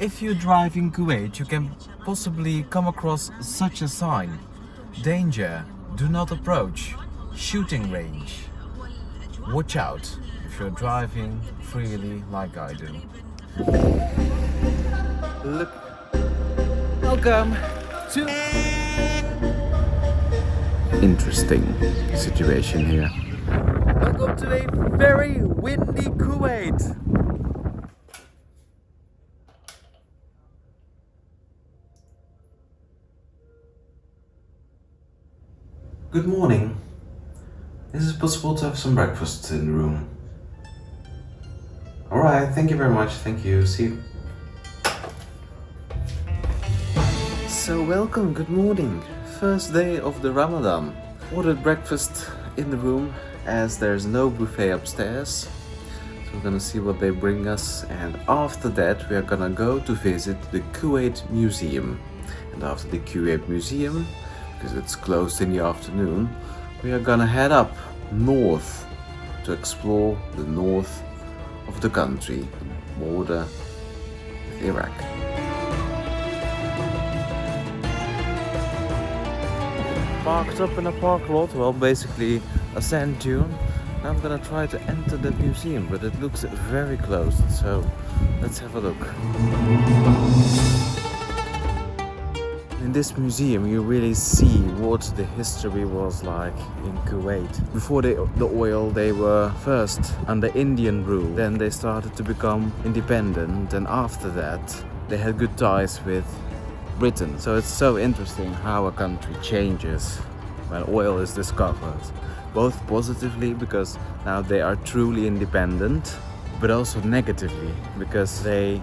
If you drive in Kuwait, you can possibly come across such a sign. Danger, do not approach, shooting range. Watch out if you're driving freely like I do. Look, welcome to... Interesting situation here. Welcome to a very windy Kuwait. Good morning. Is it possible to have some breakfast in the room? Alright, thank you very much. Thank you. See you. So welcome, good morning. First day of the Ramadan. Ordered breakfast in the room as there's no buffet upstairs. So we're gonna see what they bring us, and after that we are gonna go to visit the Kuwait Museum. And after the Kuwait Museum, because it's closed in the afternoon, we are gonna head up north to explore the north of the country, the border with Iraq. Parked up in a park lot, well, basically a sand dune. Now I'm gonna try to enter the museum, but it looks very closed, so let's have a look. In this museum you really see what the history was like in Kuwait. Before the oil, they were first under Indian rule, then they started to become independent, and after that they had good ties with Britain. So it's so interesting how a country changes when oil is discovered, both positively because now they are truly independent, but also negatively because they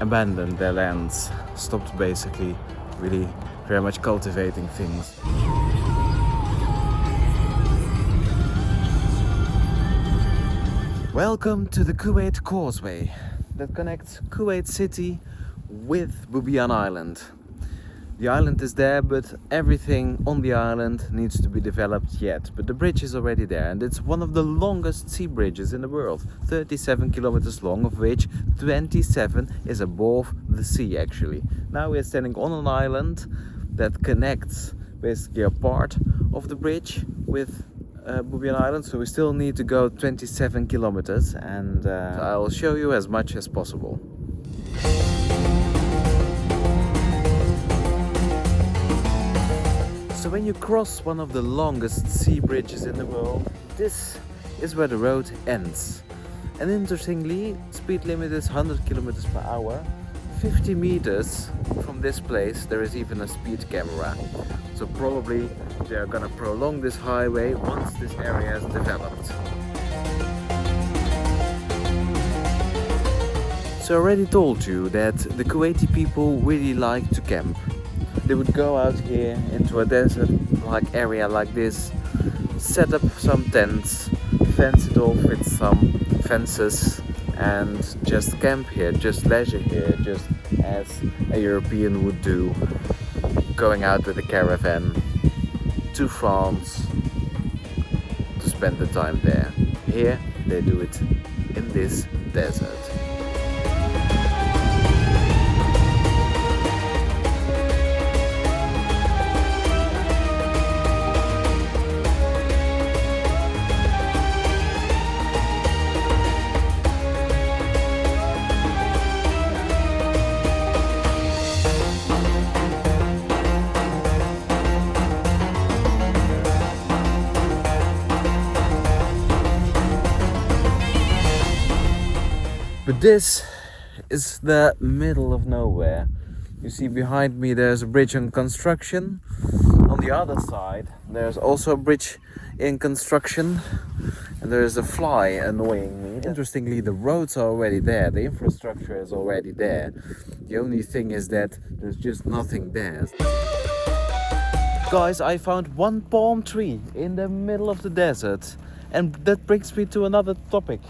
abandoned their lands, stopped basically really very much cultivating things. Welcome to the Kuwait Causeway that connects Kuwait City with Bubiyan Island. The island is there, but everything on the island needs to be developed yet. But the bridge is already there, and it's one of the longest sea bridges in the world. 37 kilometers long, of which 27 is above the sea actually. Now we are standing on an island that connects basically a part of the bridge with Bubiyan Island, so we still need to go 27 kilometers, and I'll show you as much as possible. So when you cross one of the longest sea bridges in the world, this is where the road ends. And interestingly, speed limit is 100 kilometers per hour. 50 meters from this place there is even a speed camera. So probably they are gonna prolong this highway once this area is developed. So I already told you that the Kuwaiti people really like to camp. They would go out here into a desert-like area like this, set up some tents, fence it off with some fences, and just camp here, just leisure here, just as a European would do, going out with a caravan to France to spend the time there. Here they do it in this desert. But this is the middle of nowhere. You see behind me there's a bridge in construction. On the other side there's also a bridge in construction, and there is a fly annoying me. Interestingly, the roads are already there, the infrastructure is already there. The only thing is that there's just nothing there. Guys, I found one palm tree in the middle of the desert, and that brings me to another topic.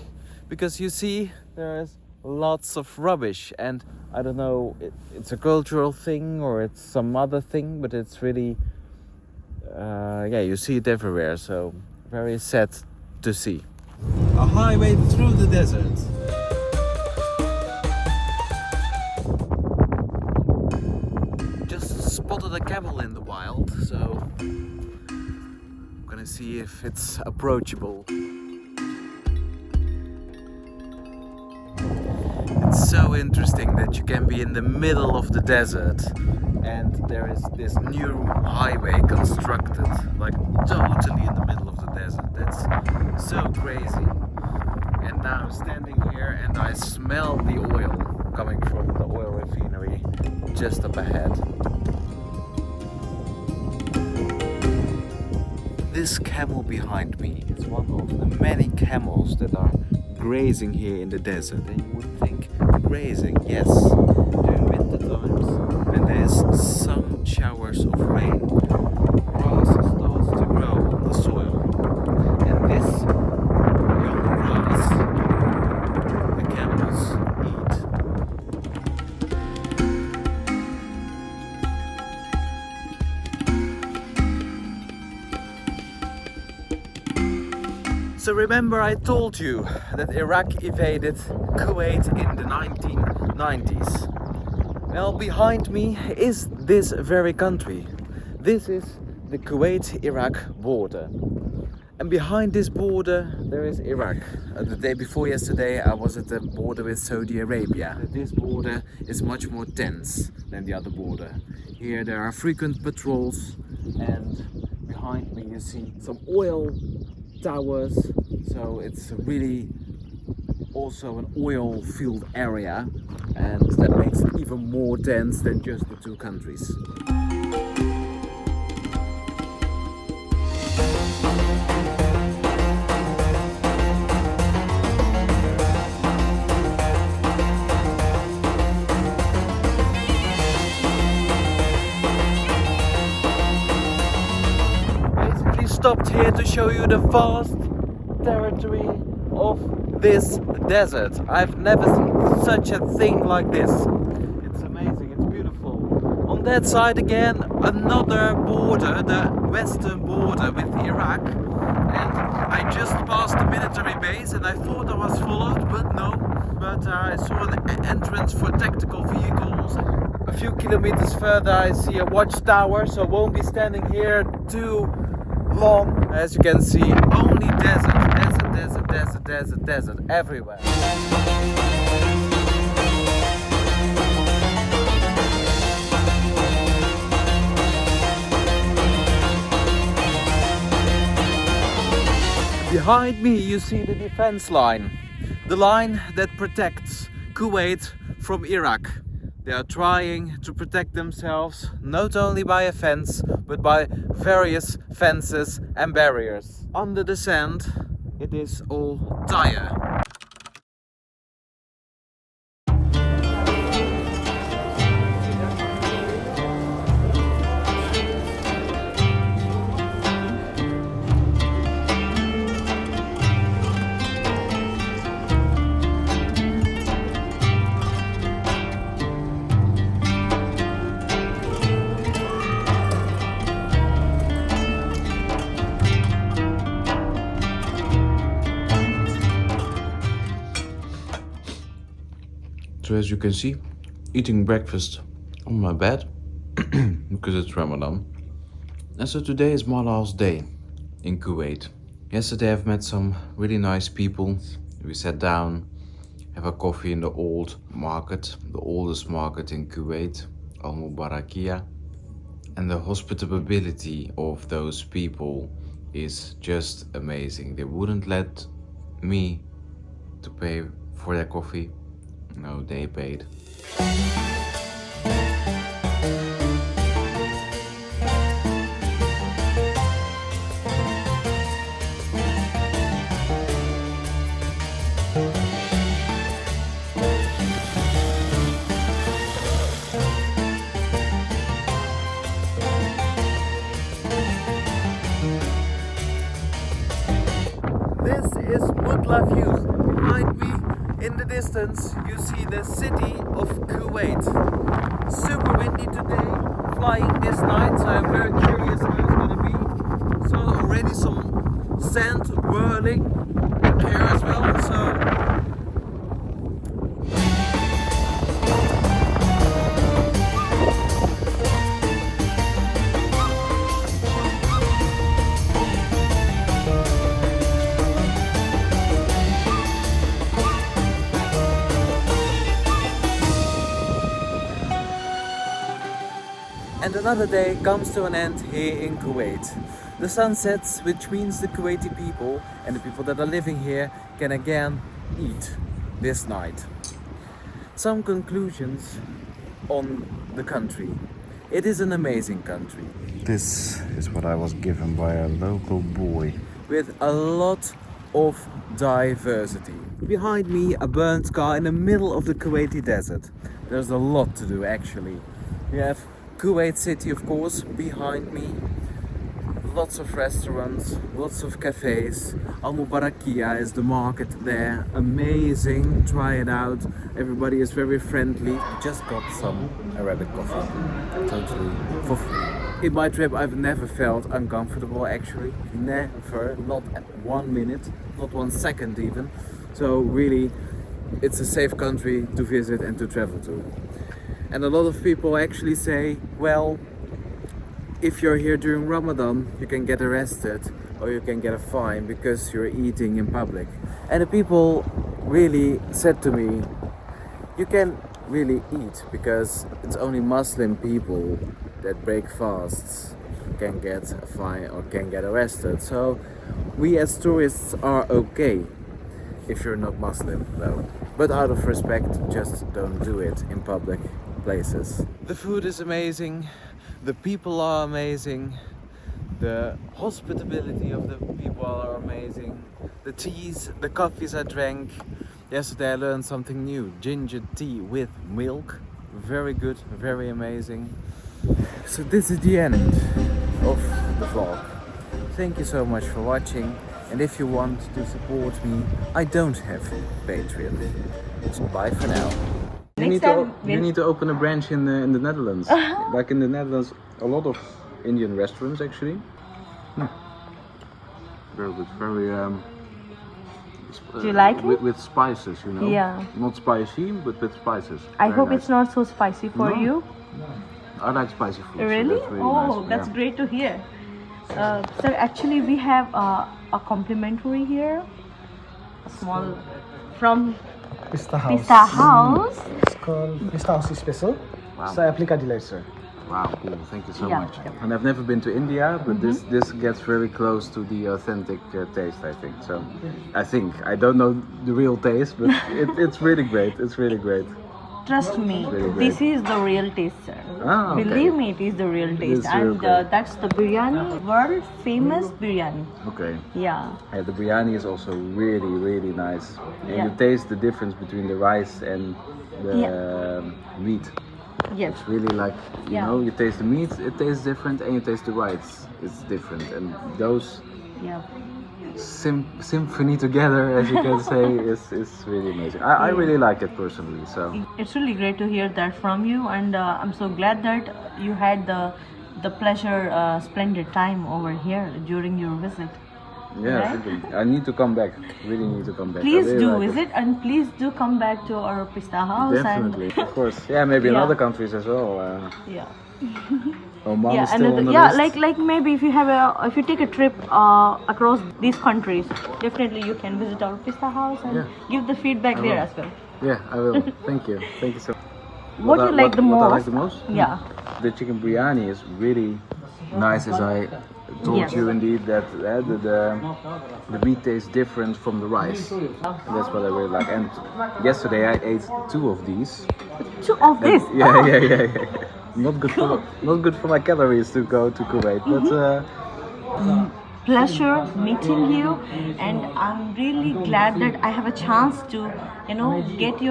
Because you see, there's lots of rubbish, and I don't know, it's a cultural thing or it's some other thing, but it's really, yeah, you see it everywhere, so very sad to see. A highway through the desert. another camel in the wild, so I'm gonna see if it's approachable. It's so interesting that you can be in the middle of the desert and there is this new highway constructed, like totally in the middle of the desert. That's so crazy. And now I'm standing here and I smell the oil coming from the oil refinery just up ahead. This camel behind me is one of the many camels that are grazing here in the desert. And you would think, grazing, yes, during winter times, when there's some showers of rain, grass starts to grow on the soil. And this young grass, the camels eat. So remember I told you that Iraq invaded Kuwait in the 1990s. Well, behind me is this very country. This is the Kuwait-Iraq border. And behind this border there is Iraq. The day before yesterday I was at the border with Saudi Arabia. This border is much more tense than the other border. Here there are frequent patrols and behind me you see some oil towers, so it's really also an oil field area, and that makes it even more dense than just the two countries. Stopped here to show you the vast territory of this desert. I've never seen such a thing like this. It's amazing, it's beautiful. On that side again, another border, the western border with Iraq. And I just passed the military base and I thought I was followed, but no. But I saw an entrance for tactical vehicles. A few kilometers further I see a watchtower, so I won't be standing here too long. As you can see, only desert everywhere. Behind me you see the defense line, the line that protects Kuwait from Iraq. They are trying to protect themselves not only by a fence, but by various fences and barriers. Under the sand, it is all dire. So as you can see, eating breakfast on my bed because it's Ramadan. And so today is my last day in Kuwait. Yesterday I've met some really nice people. We sat down, have a coffee in the old market, the oldest market in Kuwait, Al Mubarakia. And the hospitality of those people is just amazing. They wouldn't let me to pay for their coffee. No, they paid. This is Mutla Views. Behind me in the distance you see the city of Kuwait. Super windy today, flying this night, so I'm very curious how it's gonna be. So already some sand whirling here as well, so And another day comes to an end here in Kuwait. The sun sets, which means the Kuwaiti people and the people that are living here can again eat this night. Some conclusions on the country. It is an amazing country. This is what I was given by a local boy. With a lot of diversity. Behind me, a burnt car in the middle of the Kuwaiti desert. There's a lot to do actually. We have Kuwait City, of course, behind me. Lots of restaurants, lots of cafes. Al Mubarakia is the market there. Amazing, try it out. Everybody is very friendly. Just got some Arabic coffee, totally for free. In my trip, I've never felt uncomfortable actually. Never, not 1 minute, not 1 second even. So really, it's a safe country to visit and to travel to. And a lot of people actually say, well, if you're here during Ramadan, you can get arrested or you can get a fine because you're eating in public. And the people really said to me, you can really eat because it's only Muslim people that break fasts can get a fine or can get arrested. So we as tourists are okay if you're not Muslim though. But out of respect, just don't do it in public places. The food is amazing, the people are amazing, the hospitality of the people are amazing, the teas, the coffees I drank. Yesterday I learned something new, ginger tea with milk. Very good, very amazing. So this is the end of the vlog. Thank you so much for watching, and if you want to support me, I don't have Patreon. So bye for now. You need to open a branch in the Netherlands. Like in the Netherlands, a lot of Indian restaurants actually. Very good, very do you like it? With spices, you know? Yeah. Not spicy, but with spices. I hope nice. It's not so spicy for you. No. I like spicy food. Really? So that's nice. That's yeah. great to hear. So actually we have a complimentary here. A small from Pista House. Pista House. It's called Pista House Special. Wow. Saya aplica de sir. Wow, cool. Thank you so Yeah. much. And I've never been to India, but this gets very close to the authentic taste, I think. So, I don't know the real taste, but it's really great. It's really great. Trust me, Very great. this is the real taste, sir. Ah, okay. Believe me, it is the real taste. is real And great. that's the biryani, world famous biryani. Okay. Yeah. Yeah, the biryani is also really, really nice. And Yeah. you taste the difference between the rice and the meat. Yes. It's really like, you Yeah. know, you taste the meat, it tastes different, and you taste the rice, it's different. And those Yeah. symphony together, as you can say, is really amazing. I really like it personally. So It's really great to hear that from you, and I'm so glad that you had the pleasure, splendid time over here during your visit. yeah, Right? really. I need to come back. Really need to come back. I Please really do like visit, and please do come back to our Pista House. Definitely, of course. Yeah, maybe in Yeah. other countries as well. Yeah. Oman Yeah, is still on the yeah, list. like maybe if you take a trip across these countries, definitely you can visit our Pista House and Yeah. give the feedback there will. as well. Yeah, I will. Thank you. Thank you so much. What do you like the most? What I like the most? Yeah. The chicken biryani is really nice, as I told Yes. you indeed, that the meat tastes different from the rice. And that's what I really like. And yesterday I ate 2 of these. Two of this. Yeah. Not good for my calories to go to Kuwait, but Pleasure meeting you, and I'm really glad that I have a chance to, get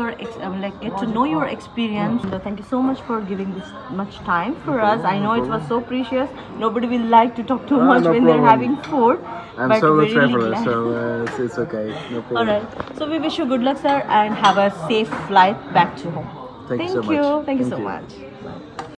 get to know your experience. So thank you so much for giving this much time for us. I know it was so precious. Nobody will like to talk too much no when they're problem. having food. I'm but solo we're really traveler, glad. so it's okay. No problem. All right. So we wish you good luck, sir, and have a safe flight back to home. Thank you so much. Thank you so Thank you. much.